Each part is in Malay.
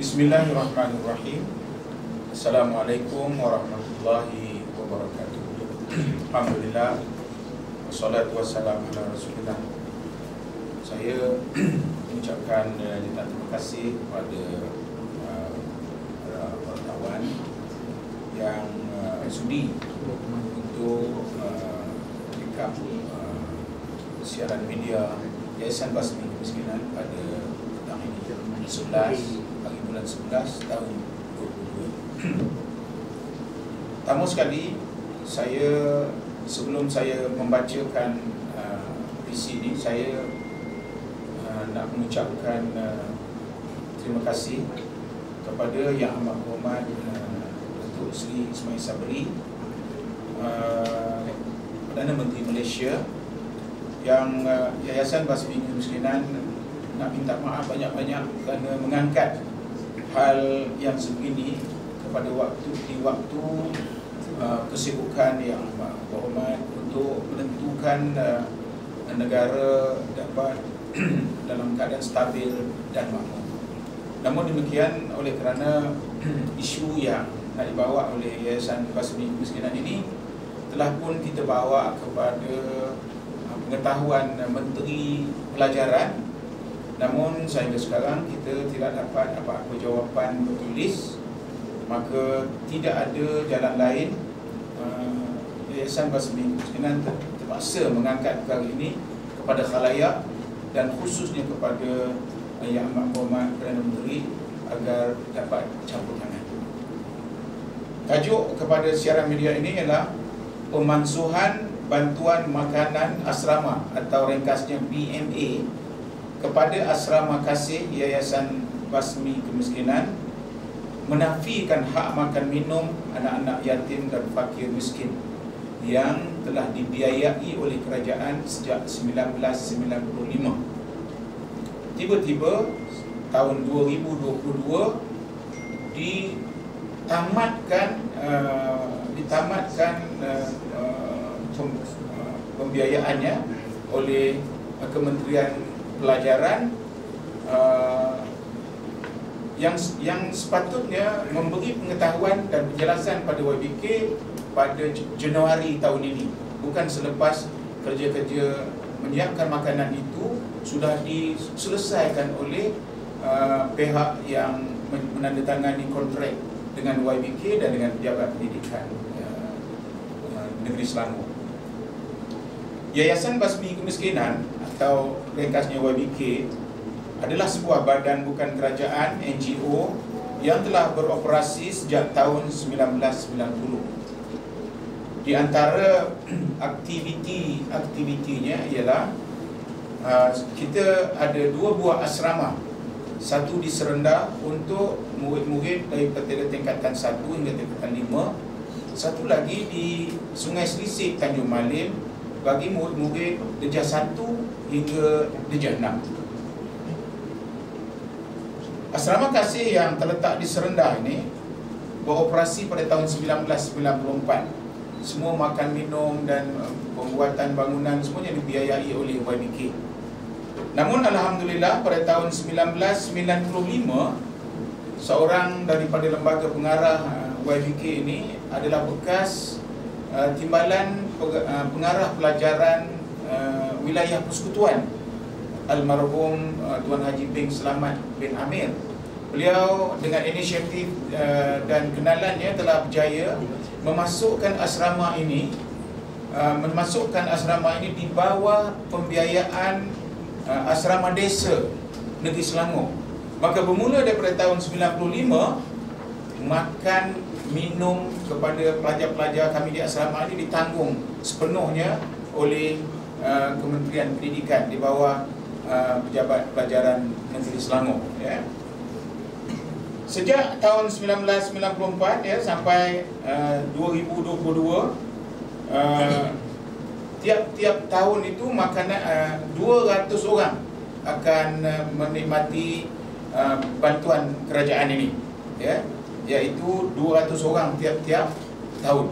Bismillahirrahmanirrahim. Assalamualaikum warahmatullahi wabarakatuh. Alhamdulillah, wassalatu wassalamu ala rasulillah. Saya mengucapkan terima kasih kepada para wartawan yang sudi untuk rekam siaran media Yayasan Basmi Kemiskinan pada petang ini 11 hari bulan 11 tahun 2022. Pertama sekali, sebelum saya membacakan visi ini, saya nak mengucapkan terima kasih kepada Yang Amat Berhormat Datuk Seri Ismail Sabri, Perdana Menteri Malaysia, yang Yayasan Basmi Kemiskinan nak minta maaf banyak-banyak kerana mengangkat hal yang sebegini pada di waktu kesibukan Yang Amat Berhormat untuk menentukan negara dapat dalam keadaan stabil dan makmur. Namun demikian, oleh kerana isu yang nak dibawa oleh Yayasan Basmi Kemiskinan ini telah pun kita bawa kepada pengetahuan Menteri Pelajaran, namun sehingga sekarang kita tidak dapat apa-apa jawapan bertulis, maka tidak ada jalan lain. Yayasan Basmi Kemiskinan terpaksa mengangkat perkara ini kepada khalayak dan khususnya kepada Yang Amat Berhormat Perdana Menteri agar dapat campur tangan. Tajuk kepada siaran media ini ialah pemansuhan bantuan makanan asrama atau ringkasnya BMA kepada Asrama Kasih Yayasan Basmi Kemiskinan, menafikan hak makan minum anak-anak yatim dan fakir miskin yang telah dibiayai oleh kerajaan sejak 1995. Tiba-tiba tahun 2022 ditamatkan pembiayaannya oleh Kementerian Pelajaran, yang sepatutnya memberi pengetahuan dan penjelasan pada YBK pada Januari tahun ini, bukan selepas kerja-kerja menyiapkan makanan itu sudah diselesaikan oleh pihak yang menandatangani kontrak dengan YBK dan dengan Pejabat Pendidikan Negeri Selangor. Yayasan Basmi Kemiskinan atau ringkasnya YBK adalah sebuah badan bukan kerajaan, NGO, yang telah beroperasi sejak tahun 1990. Di antara aktivitinya ialah kita ada 2 buah asrama. Satu di Serenda untuk murid-murid daripada tingkatan 1 hingga tingkatan 5. Satu lagi di Sungai Selisik, Tanjung Malim, bagi murid-murid darjah 1 hingga darjah 6. Asrama Kasih yang terletak di Serenda ini beroperasi pada tahun 1994. Semua makan minum dan pembuatan bangunan semuanya dibiayai oleh YBK. Namun alhamdulillah, pada tahun 1995 seorang daripada lembaga pengarah YBK ini adalah bekas timbalan pengarah pelajaran wilayah persekutuan almarhum Tuan Haji bin Selamat bin Amir. Beliau dengan inisiatif dan kenalannya telah berjaya memasukkan asrama ini di bawah pembiayaan asrama desa Negeri Selangor. Maka bermula daripada tahun 95, makan minum kepada pelajar-pelajar kami di asrama ini ditanggung sepenuhnya oleh Kementerian Pendidikan di bawah Pejabat Pelajaran Negeri Selangor, ya. Sejak tahun 1994 sampai 2022, tiap tahun itu makanan 200 orang akan menikmati bantuan kerajaan ini, ya, iaitu 200 orang tiap-tiap tahun.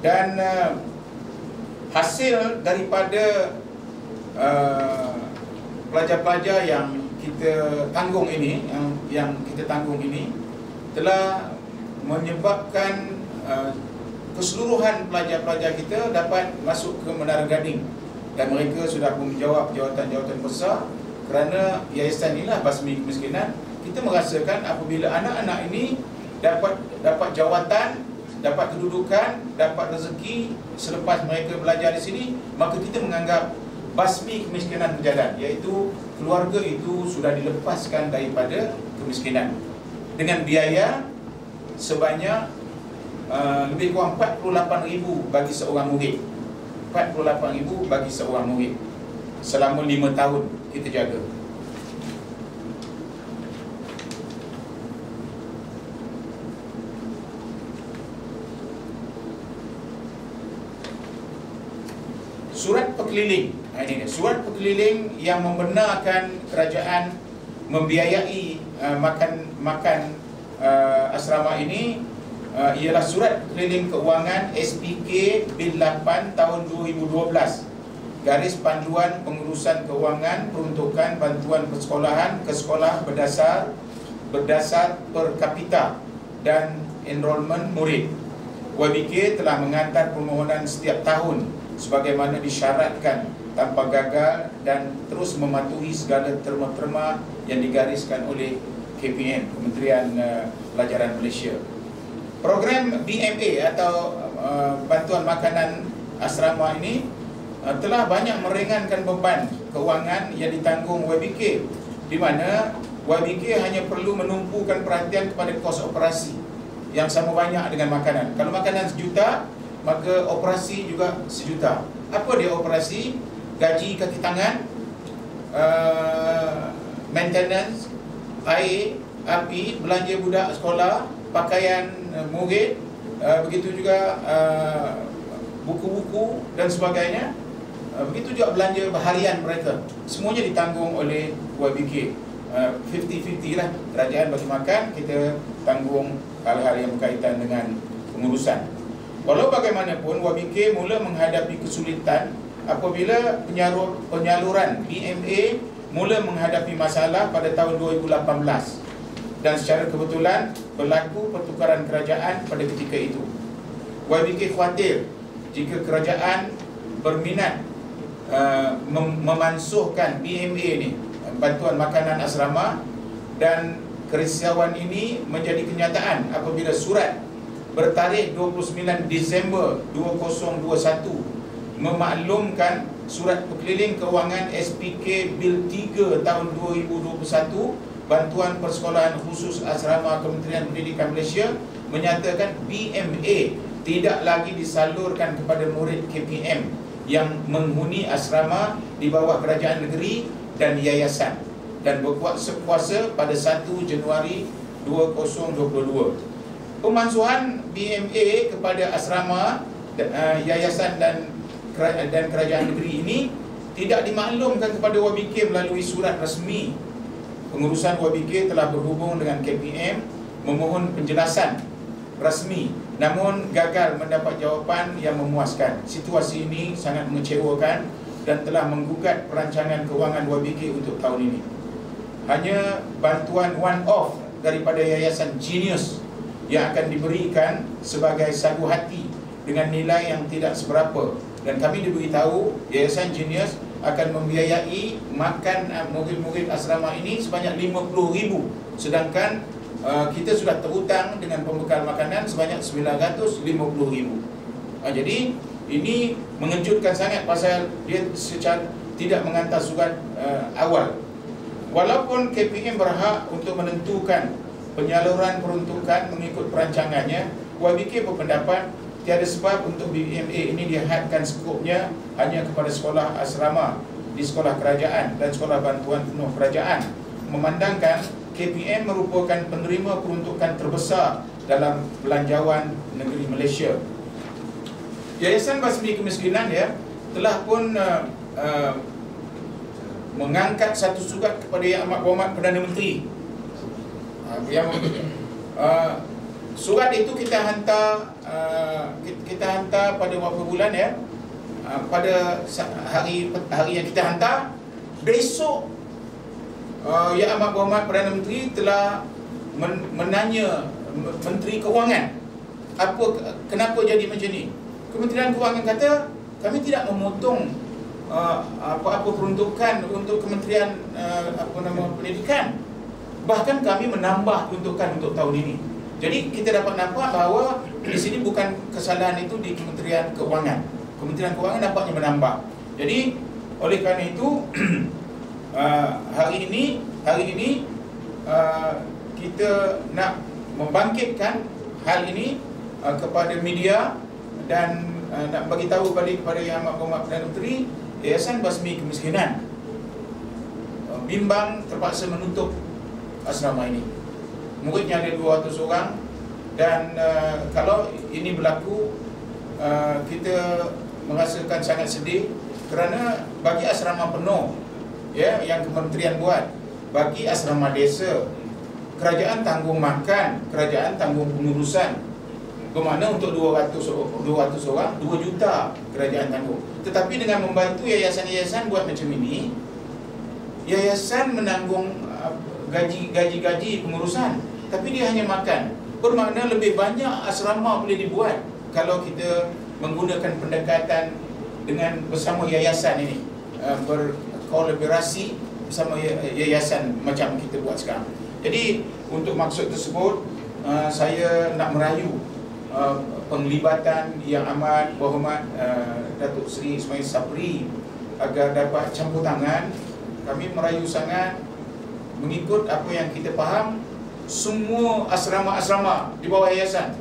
Dan hasil daripada pelajar-pelajar yang kita tanggung ini, yang kita tanggung ini telah menyebabkan keseluruhan pelajar-pelajar kita dapat masuk ke Menara Gading, dan mereka sudah menjawab jawatan-jawatan besar. Kerana yayasan inilah Basmi Kemiskinan, kita merasakan apabila anak-anak ini dapat jawatan, dapat kedudukan, dapat rezeki selepas mereka belajar di sini, maka kita menganggap basmi kemiskinan berjalan, iaitu keluarga itu sudah dilepaskan daripada kemiskinan dengan biaya sebanyak lebih kurang 48,000 bagi seorang murid. 48,000 bagi seorang murid selama 5 tahun kita jaga. Surat perkeliling, ini dia, surat perkeliling yang membenarkan kerajaan membiayai makan asrama ini ialah surat perkeliling keuangan SPK Bil 8 tahun 2012, garis panduan pengurusan keuangan peruntukan bantuan persekolahan ke sekolah berdasar per kapita dan enrolment murid. YBK telah menghantar permohonan setiap tahun sebagaimana disyaratkan tanpa gagal dan terus mematuhi segala terma-terma yang digariskan oleh KPM, Kementerian Pelajaran Malaysia. Program BMA atau bantuan makanan asrama ini telah banyak meringankan beban keuangan yang ditanggung YBK, di mana YBK hanya perlu menumpukan perhatian kepada kos operasi yang sama banyak dengan makanan. Kalau makanan 1 juta, maka operasi juga 1 juta. Apa dia operasi? Gaji kaki tangan, maintenance, air, api, belanja budak sekolah, pakaian murid, begitu juga buku-buku dan sebagainya. Begitu juga belanja harian mereka. Semuanya ditanggung oleh YBK. 50-50 lah. Kerajaan bagi makan, kita tanggung hal-hal yang berkaitan dengan pengurusan. Walau bagaimanapun, YBK mula menghadapi kesulitan apabila penyaluran BMA mula menghadapi masalah pada tahun 2018, dan secara kebetulan berlaku pertukaran kerajaan pada ketika itu. YBK khawatir jika kerajaan berminat memansuhkan BMA ni, bantuan makanan asrama, dan kerisauan ini menjadi kenyataan apabila surat bertarikh 29 Disember 2021 memaklumkan surat perkeliling keuangan SPK Bil 3 tahun 2021 bantuan persekolahan khusus asrama Kementerian Pendidikan Malaysia menyatakan BMA tidak lagi disalurkan kepada murid KPM yang menghuni asrama di bawah kerajaan negeri dan yayasan, dan berkuasa kuasa pada 1 Januari 2022. Pemansuhan BMA kepada asrama, yayasan dan kerajaan negeri ini tidak dimaklumkan kepada YBK melalui surat rasmi. Pengurusan YBK telah berhubung dengan KPM memohon penjelasan rasmi, namun gagal mendapat jawapan yang memuaskan. Situasi ini sangat mengecewakan dan telah menggugat perancangan kewangan YBK untuk tahun ini. Hanya bantuan one-off daripada Yayasan Genius yang akan diberikan sebagai sagu hati dengan nilai yang tidak seberapa, dan kami diberitahu Yayasan Genius akan membiayai makan murid-murid asrama ini sebanyak 50,000, sedangkan kita sudah terhutang dengan pembekal makanan sebanyak 950,000. Jadi ini mengejutkan sangat pasal dia secara tidak menghantar surat awal. Walaupun KPM berhak untuk menentukan penyaluran peruntukan mengikut perancangannya, YBK berpendapat tiada sebab untuk BMA ini dihadkan skopnya hanya kepada sekolah asrama di sekolah kerajaan dan sekolah bantuan penuh kerajaan, memandangkan KPM merupakan penerima peruntukan terbesar dalam belanjawan negeri Malaysia. Yayasan Basmi Kemiskinan telah pun mengangkat satu surat kepada Yang Amat Berhormat Perdana Menteri. Surat itu kita hantar pada beberapa bulan pada hari yang kita hantar, besok Yang Amat Berhormat Perdana Menteri telah menanya Menteri Kewangan, kenapa jadi macam ni. Kementerian Kewangan kata kami tidak memotong apa-apa peruntukan untuk Kementerian Pendidikan, bahkan kami menambah peruntukan untuk tahun ini. Jadi kita dapat nampak bahawa di sini bukan kesalahan itu di Kementerian Kewangan. Kementerian Kewangan nampaknya menambah. Jadi oleh kerana itu hari ini kita nak membangkitkan hal ini kepada media dan nak bagi tahu kepada Yang Amat Berhormat Perdana Menteri, Yayasan Basmi Kemiskinan bimbang terpaksa menutup asrama ini. Muridnya ada 200 orang dan kalau ini berlaku kita merasakan sangat sedih kerana bagi asrama penuh yang kementerian buat, bagi asrama desa kerajaan tanggung makan, kerajaan tanggung pengurusan, bermakna untuk 200 orang 2 juta kerajaan tanggung. Tetapi dengan membantu yayasan-yayasan buat macam ini, yayasan menanggung gaji pengurusan, tapi dia hanya makan. Bermakna lebih banyak asrama boleh dibuat kalau kita menggunakan pendekatan dengan bersama yayasan ini, berkolaborasi bersama yayasan macam kita buat sekarang. Jadi untuk maksud tersebut saya nak merayu penglibatan Yang Amat Berhormat Datuk Seri Ismail Sabri agar dapat campur tangan. Kami merayu sangat mengikut apa yang kita faham, semua asrama-asrama di bawah yayasan,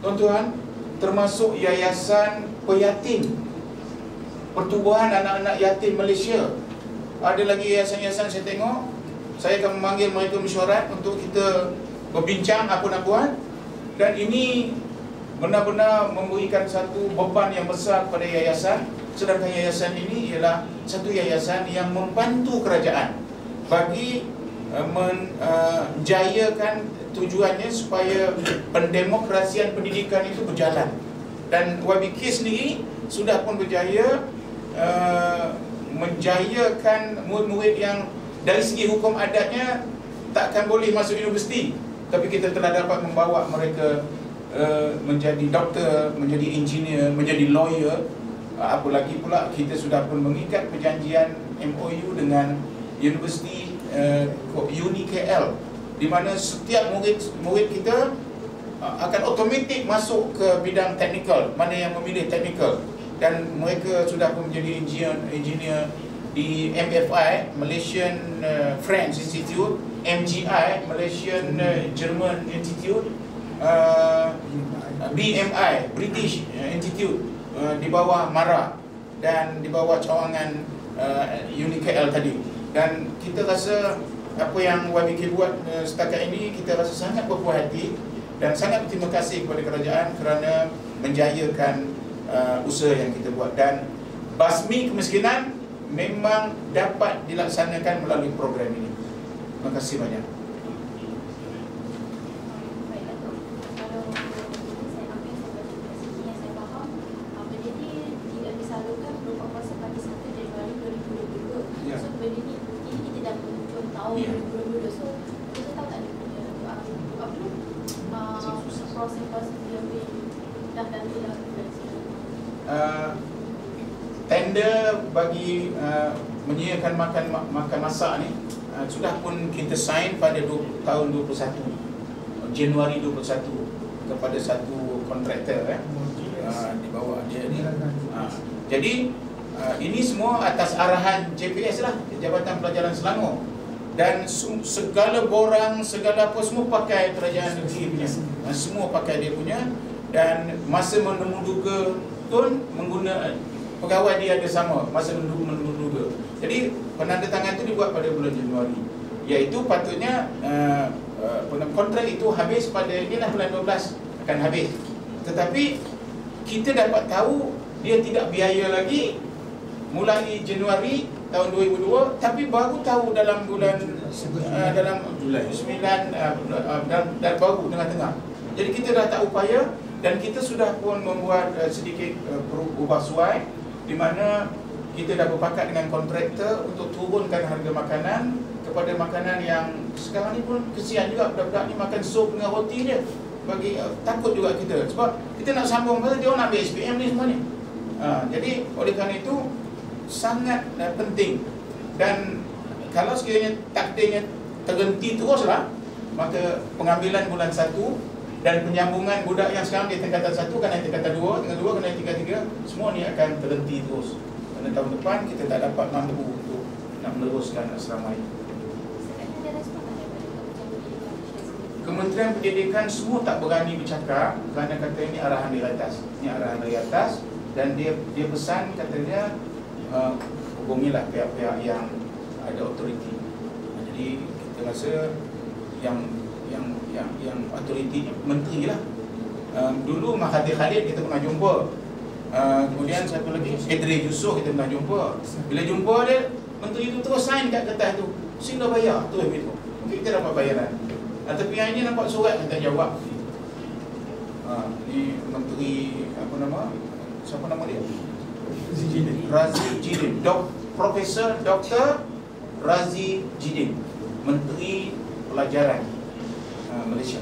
tuan-tuan, termasuk Yayasan Peyatim Pertubuhan Anak-anak Yatim Malaysia. Ada lagi yayasan-yayasan saya tengok. Saya akan memanggil mereka mesyuarat untuk kita berbincang apa nak buat. Dan ini benar-benar memberikan satu beban yang besar kepada yayasan. Sedangkan yayasan ini ialah satu yayasan yang membantu kerajaan bagi menjayakan tujuannya supaya pendemokrasian pendidikan itu berjalan. Dan YBK sendiri sudah pun berjaya menjayakan murid-murid yang dari segi hukum adatnya takkan boleh masuk universiti, tapi kita telah dapat membawa mereka menjadi doktor, menjadi engineer, menjadi lawyer. Apalagi pula kita sudah pun mengikat perjanjian MOU dengan Universiti Uni KL, di mana setiap murid kita akan otomatik masuk ke bidang teknikal, mana yang memilih teknikal. Dan mereka sudah pun menjadi engineer di MFI, Malaysian French Institute, MGI, Malaysian German Institute, BMI, British Institute, di bawah MARA dan di bawah cawangan Uni KL tadi. Dan kita rasa apa yang YBK buat setakat ini, kita rasa sangat berpuas hati dan sangat berterima kasih kepada kerajaan kerana menjayakan usaha yang kita buat. Dan basmi kemiskinan memang dapat dilaksanakan melalui program ini. Terima kasih banyak. Tender bagi menyediakan makan masak ni sudah pun kita sign pada tahun 21 Januari 21 kepada satu kontraktor di bawah dia ni. Jadi ini semua atas arahan JPS lah, Jabatan Pelajaran Selangor, dan segala borang, segala apa semua pakai kerajaan negeri punya, semua pakai dia punya. Dan masa menemuduga pun menggunakan pegawai dia ada sama masa menemuduga. Jadi penandatangan itu dibuat pada bulan Januari, iaitu patutnya kontrak itu habis pada inilah bulan 12 akan habis. Tetapi kita dapat tahu dia tidak biaya lagi mulai Januari tahun 2002, tapi baru tahu dalam bulan dalam Julai 9 dan baru tengah-tengah. Jadi kita dah tak upaya dan kita sudah pun membuat sedikit ubah suai, di mana kita dah berpakat dengan kontraktor untuk turunkan harga makanan kepada kepada makanan yang sekarang ni pun kesian juga budak-budak ni makan sup dengan roti je. Bagi takut juga kita sebab kita nak sambung dia orang nak ambil SPM ni semua ni. Jadi oleh kerana itu sangat penting, dan kalau sekiranya takdirnya terhenti teruslah, maka pengambilan bulan 1 dan penyambungan budak yang sekarang di tingkatan 1 kan naik tingkatan 2, tingkatan 2 kan naik tingkatan 3, semua ni akan terhenti terus. Kerana tahun depan kita tak dapat mampu untuk nak meneruskan asrama ini. Kementerian Pendidikan semua tak berani bercakap kerana kata ini arahan dari atas. Ini arahan dari atas, dan dia pesan katanya hubungilah pihak-pihak yang ada autoriti. Jadi kita rasa yang autoriti menteri lah. Dulu Mahathir Khalid kita pernah jumpa. Kemudian satu lagi Idris Yusof kita pernah jumpa. Bila jumpa dia, menteri itu terus sign kat kertas tu, sila bayar tu begitu. Mungkin kita dapat bayaran. Tapi yang ini nampak surat yang tak jawab. Ni menteri apa nama? Siapa nama dia? Razi Jidin. Profesor Dr. Razi Jidin, Menteri Pelajaran Malaysia.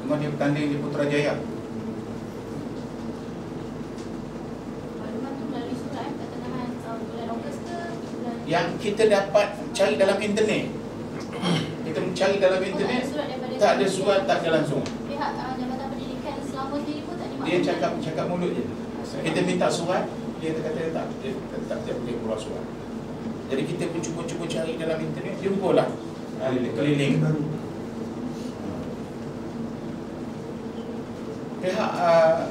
Cuma dia bertanding di Putrajaya. Yang kita dapat cari dalam internet, kita mencari dalam internet, tak ada surat, tak ada langsung. Pihak Jabatan Pendidikan selama sendiri pun tak ada. Dia cakap mulut je. Kita minta surat, dia kata dia tak boleh keluar surat. Jadi kita pun cuba cari dalam internet, jumpalah keliling. Pihak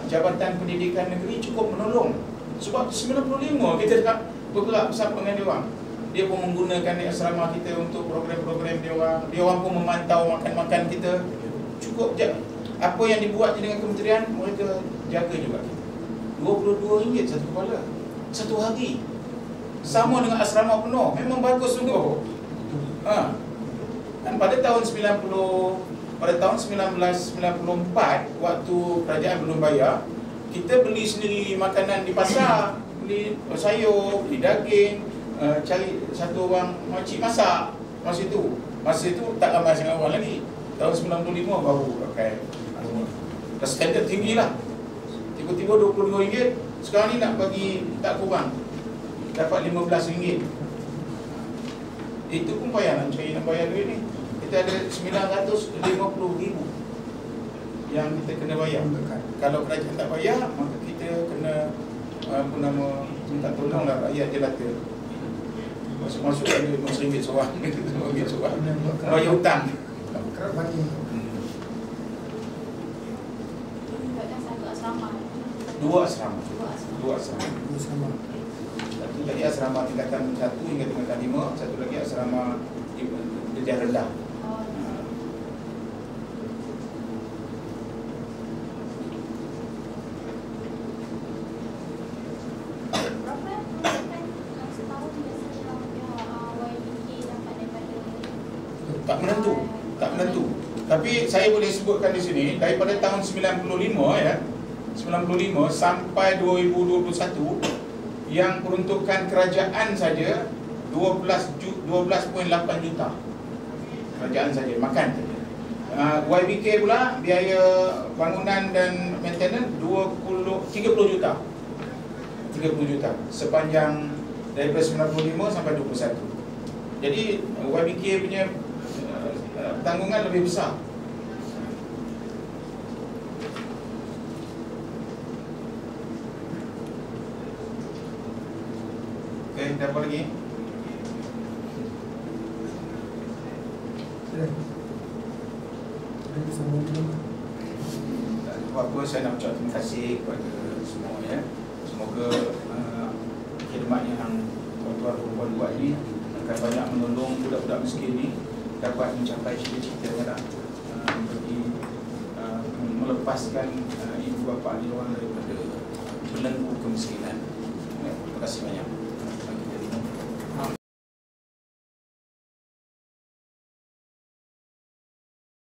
Jabatan Pendidikan Negeri cukup menolong. Sebab 95 kita bergerak bersama dengan dia orang. Dia pun menggunakan asrama kita untuk program-program dia orang. Dia orang pun memantau makan-makan kita. Cukup apa yang dibuat dengan kementerian, mereka jaga juga kita. RM22 satu kepala satu hari, sama dengan asrama penuh. Memang bagus sungguh. Dan pada tahun 1994, waktu kerajaan belum bayar, kita beli sendiri makanan di pasar, beli sayur, beli daging, cari satu orang makcik masak. Masa itu tak ramai sangat orang lagi. Tahun 95 baru pakai. Dah standard tinggi lah. Tiba-tiba RM22. Sekarang ni nak bagi tak kurang, dapat RM15. Itu pun payah nak bayar duit ni. Kita ada RM950,000 yang kita kena bayar. Kalau kerajaan tak bayar, maka kita kena minta tolonglah rakyat jelata. Masuk-masuk ada RM1 seorang, RM1 seorang, bayar hutang. Dua asrama. Satu lagi asrama tingkatan 1 hingga tingkatan 5, satu lagi asrama darjah rendah. Tak menentu. Tapi saya boleh sebutkan di sini daripada tahun 95 ya. 95 sampai 2021 yang peruntukan kerajaan saja 12.8 juta. Kerajaan saja makan saja. YBK pula biaya bangunan dan maintenance 30 juta. 30 juta sepanjang daripada 95 sampai 21. Jadi YBK punya tanggungan lebih besar. Okey, ada apa lagi? Apa saya nak ucap terima kasih kepada semua ya. Semoga khidmat yang tuan-tuan perempuan buat ni akan banyak menolong budak-budak miskin ni dapat mencapai cita-citanya bagi melepaskan ibu bapa dia orang daripada belenggu kemiskinan. Terima kasih banyak.